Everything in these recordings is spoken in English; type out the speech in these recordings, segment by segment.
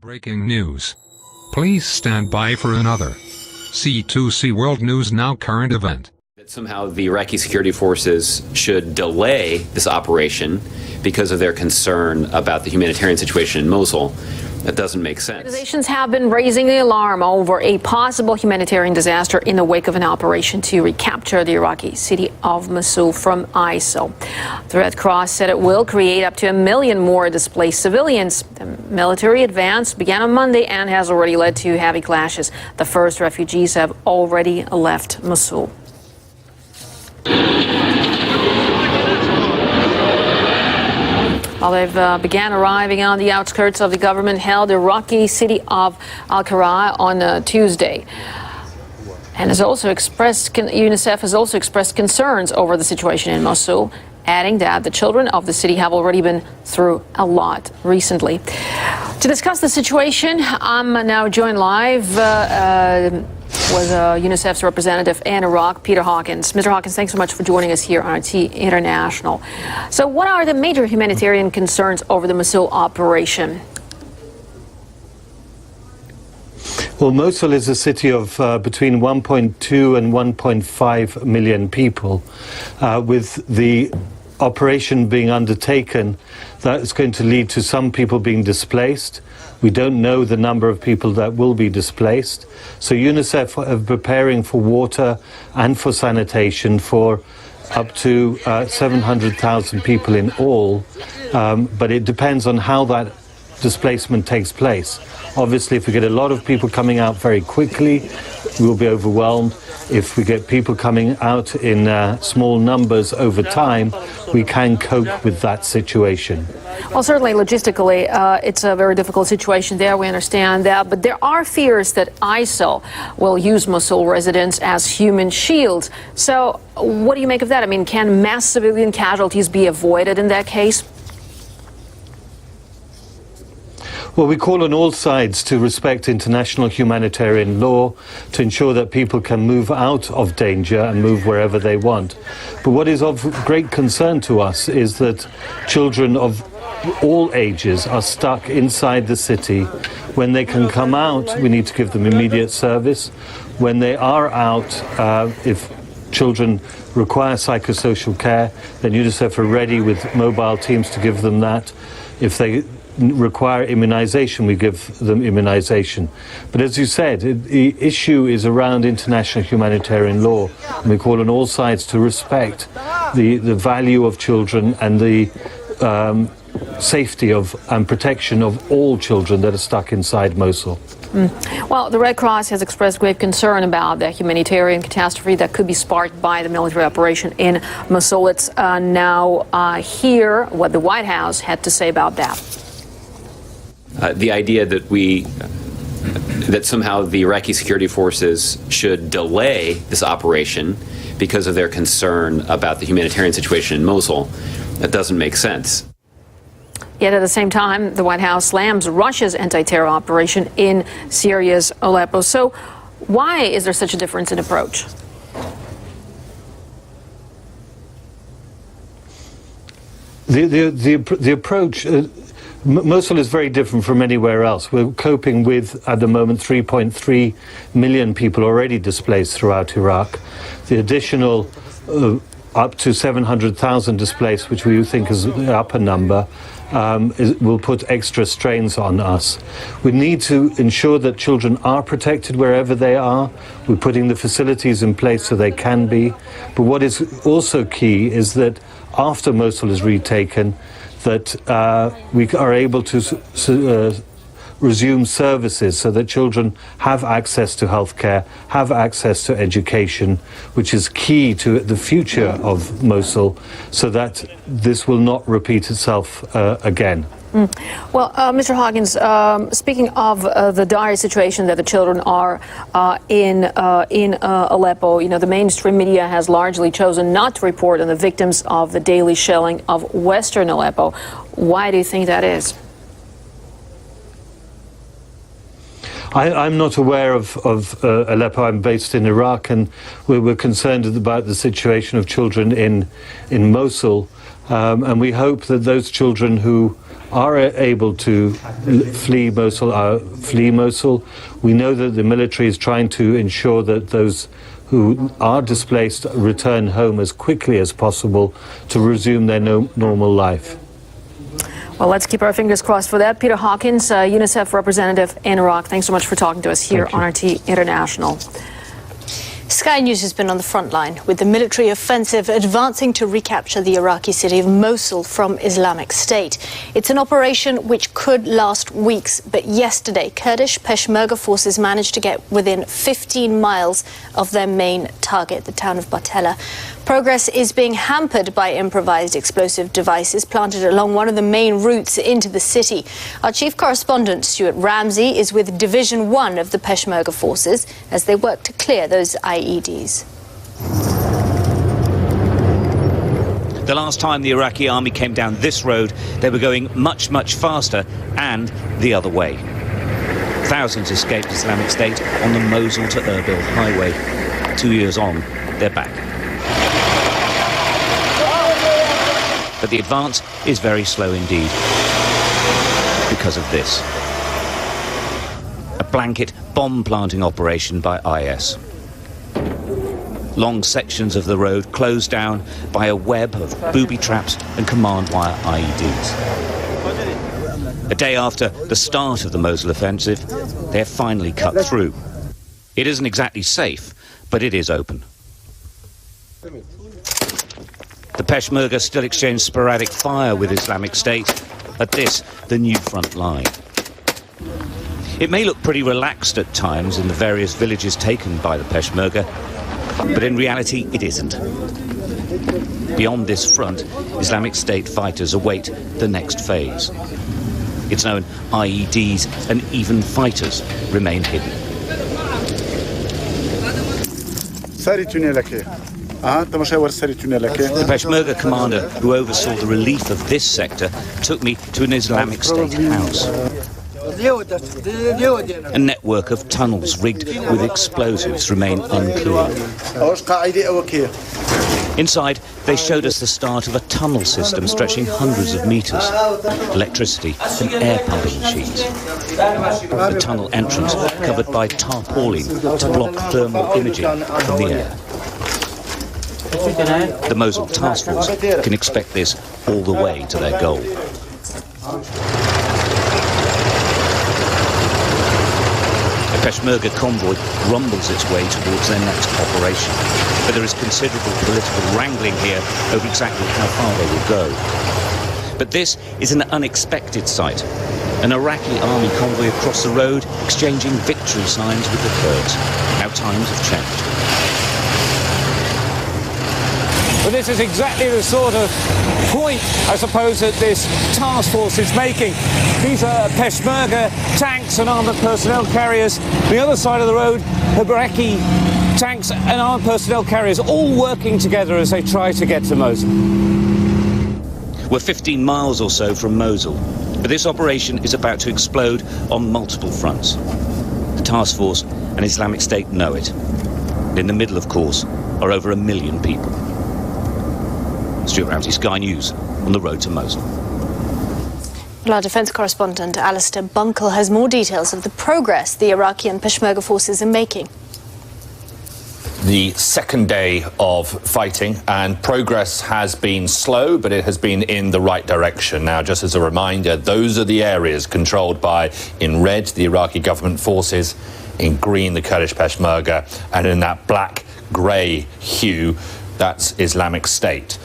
Breaking news. Please stand by for another C2C World News Now current event. That somehow the Iraqi security forces should delay this operation because of their concern about the humanitarian situation in Mosul. That doesn't make sense. Organizations have been raising the alarm over a possible humanitarian disaster in the wake of an operation to recapture the Iraqi city of Mosul from ISIL. The Red Cross said it will create up to 1 million more displaced civilians. The military advance began on Monday and has already led to heavy clashes. The first refugees have already left Mosul. Well, they've began arriving on the outskirts of the government-held Iraqi city of Al-Qara on Tuesday. And UNICEF has also expressed concerns over the situation in Mosul, adding that the children of the city have already been through a lot recently. To discuss the situation, I'm now joined live with UNICEF's representative in Iraq, Peter Hawkins. Mr. Hawkins, thanks so much for joining us here on RT International. So what are the major humanitarian concerns over the Mosul operation? Well, Mosul is a city of between 1.2 and 1.5 million people. With the operation being undertaken, that is going to lead to some people being displaced. We don't know the number of people that will be displaced. So UNICEF are preparing for water and for sanitation for up to 700,000 people in all. But it depends on how that displacement takes place. Obviously, if we get a lot of people coming out very quickly, we'll be overwhelmed. If we get people coming out in small numbers over time, we can cope with that situation. Well, certainly logistically, it's a very difficult situation there. We understand that. But there are fears that ISIL will use Mosul residents as human shields. So what do you make of that? I mean, can mass civilian casualties be avoided in that case? Well, we call on all sides to respect international humanitarian law to ensure that people can move out of danger and move wherever they want. But what is of great concern to us is that children of all ages are stuck inside the city. When they can come out, we need to give them immediate service. When they are out, if children require psychosocial care, then UNICEF are ready with mobile teams to give them that. If they require immunization, we give them immunization. But as you said, the issue is around international humanitarian law. And we call on all sides to respect the value of children and the safety of and protection of all children that are stuck inside Mosul. Well, the Red Cross has expressed grave concern about the humanitarian catastrophe that could be sparked by the military operation in Mosul. Let's now hear what the White House had to say about that. The idea that somehow the Iraqi security forces should delay this operation because of their concern about the humanitarian situation in Mosul, that doesn't make sense. Yet at the same time, the White House slams Russia's anti-terror operation in Syria's Aleppo. So why is there such a difference in approach? The approach, Mosul is very different from anywhere else. We're coping with, at the moment, 3.3 million people already displaced throughout Iraq. The additional up to 700,000 displaced, which we think is the upper number, will put extra strains on us. We need to ensure that children are protected wherever they are. We're putting the facilities in place so they can be. But what is also key is that after Mosul is retaken, that we are able to resume services so that children have access to healthcare, have access to education, which is key to the future of Mosul, so that this will not repeat itself again. Well, Mr. Hawkins, speaking of the dire situation that the children are in Aleppo, the mainstream media has largely chosen not to report on the victims of the daily shelling of western Aleppo. Why do you think that is? I'm not aware of Aleppo. I'm based in Iraq, and we're concerned about the situation of children in Mosul. And we hope that those children who are able to flee Mosul. We know that the military is trying to ensure that those who are displaced return home as quickly as possible to resume their normal life. Well, let's keep our fingers crossed for that. Peter Hawkins, UNICEF representative in Iraq, thanks so much for talking to us here on RT International. Sky News has been on the front line with the military offensive advancing to recapture the Iraqi city of Mosul from Islamic State. It's an operation which could last weeks, but yesterday Kurdish Peshmerga forces managed to get within 15 miles of their main target, the town of Batella. Progress is being hampered by improvised explosive devices planted along one of the main routes into the city. Our chief correspondent, Stuart Ramsey, is with Division 1 of the Peshmerga forces as they work to clear those IEDs. The last time the Iraqi army came down this road, they were going much, much faster and the other way. Thousands escaped Islamic State on the Mosul to Erbil highway. 2 years on, they're back. But the advance is very slow indeed because of this. A blanket bomb planting operation by IS. Long sections of the road closed down by a web of booby traps and command wire IEDs. A day after the start of the Mosul offensive, they have finally cut through. It isn't exactly safe, but it is open. The Peshmerga still exchange sporadic fire with Islamic State. At this, the new front line. It may look pretty relaxed at times in the various villages taken by the Peshmerga, but in reality it isn't. Beyond this front, Islamic State fighters await the next phase. It's known IEDs and even fighters remain hidden. The Peshmerga commander who oversaw the relief of this sector took me to an Islamic State house. A network of tunnels rigged with explosives remain unclear. Inside, they showed us the start of a tunnel system stretching hundreds of meters, electricity and air pumping machines. The tunnel entrance covered by tarpaulin to block thermal imaging from the air. The Mosul task force can expect this all the way to their goal. A Peshmerga convoy rumbles its way towards their next operation, but there is considerable political wrangling here over exactly how far they will go. But this is an unexpected sight. An Iraqi army convoy across the road exchanging victory signs with the Kurds. Now times have changed. But this is exactly the sort of point, I suppose, that this task force is making. These are Peshmerga tanks and armoured personnel carriers. The other side of the road, Iraqi tanks and armoured personnel carriers, all working together as they try to get to Mosul. We're 15 miles or so from Mosul, but this operation is about to explode on multiple fronts. The task force and Islamic State know it. And in the middle, of course, are over 1 million people. Stuart Ramsey, Sky News, on the road to Mosul. Well, our defence correspondent Alistair Bunkle has more details of the progress the Iraqi and Peshmerga forces are making. The second day of fighting, and progress has been slow, but it has been in the right direction. Now, just as a reminder, those are the areas controlled by, in red, the Iraqi government forces, in green, the Kurdish Peshmerga, and in that black-grey hue, that's Islamic State.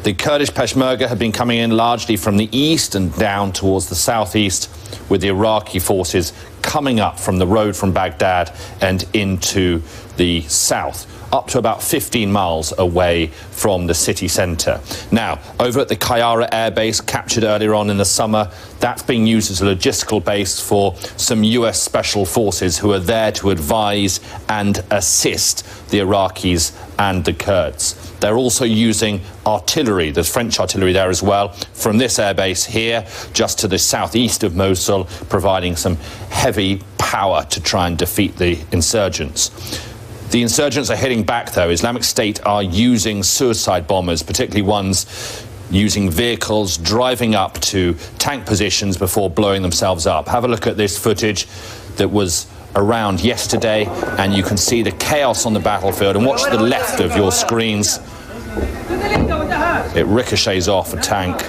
The Kurdish Peshmerga have been coming in largely from the east and down towards the southeast, with the Iraqi forces coming up from the road from Baghdad and into the south, up to about 15 miles away from the city centre. Now, over at the Kayara Air Base, captured earlier on in the summer, that's being used as a logistical base for some US Special Forces who are there to advise and assist the Iraqis and the Kurds. They're also using artillery. There's French artillery there as well from this airbase here, just to the southeast of Mosul, providing some heavy power to try and defeat the insurgents. The insurgents are hitting back, though. Islamic State are using suicide bombers, particularly ones using vehicles, driving up to tank positions before blowing themselves up. Have a look at this footage that was around yesterday, and you can see the chaos on the battlefield. And watch the left of your screens. It ricochets off a tank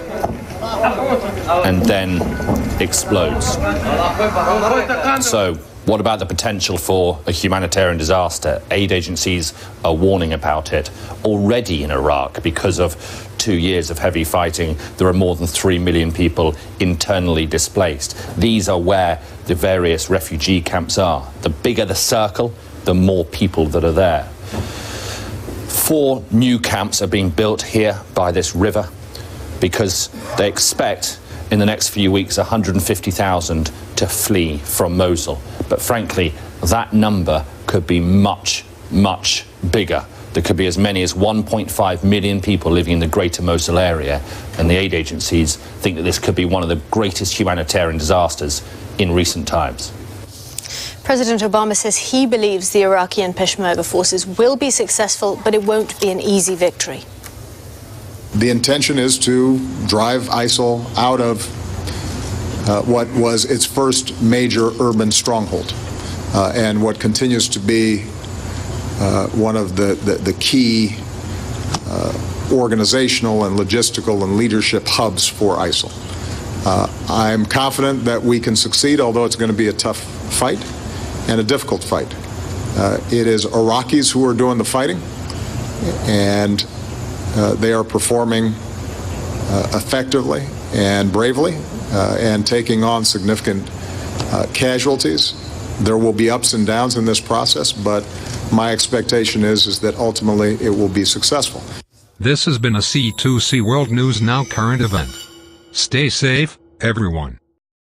and then explodes. So, what about the potential for a humanitarian disaster? Aid agencies are warning about it. Already in Iraq, because of 2 years of heavy fighting, there are more than 3 million people internally displaced. These are where the various refugee camps are. The bigger the circle, the more people that are there. 4 new camps are being built here by this river because they expect in the next few weeks 150,000 to flee from Mosul. But frankly, that number could be much, much bigger. There could be as many as 1.5 million people living in the greater Mosul area, and the aid agencies think that this could be one of the greatest humanitarian disasters in recent times. President Obama says he believes the Iraqi and Peshmerga forces will be successful, but it won't be an easy victory. The intention is to drive ISIL out of what was its first major urban stronghold and what continues to be one of the key organizational and logistical and leadership hubs for ISIL. I'm confident that we can succeed, although it's going to be a tough fight and a difficult fight. It is Iraqis who are doing the fighting, and they are performing effectively and bravely and taking on significant casualties. There will be ups and downs in this process, but my expectation is that ultimately it will be successful. This has been a C2C World News Now current event. Stay safe, everyone.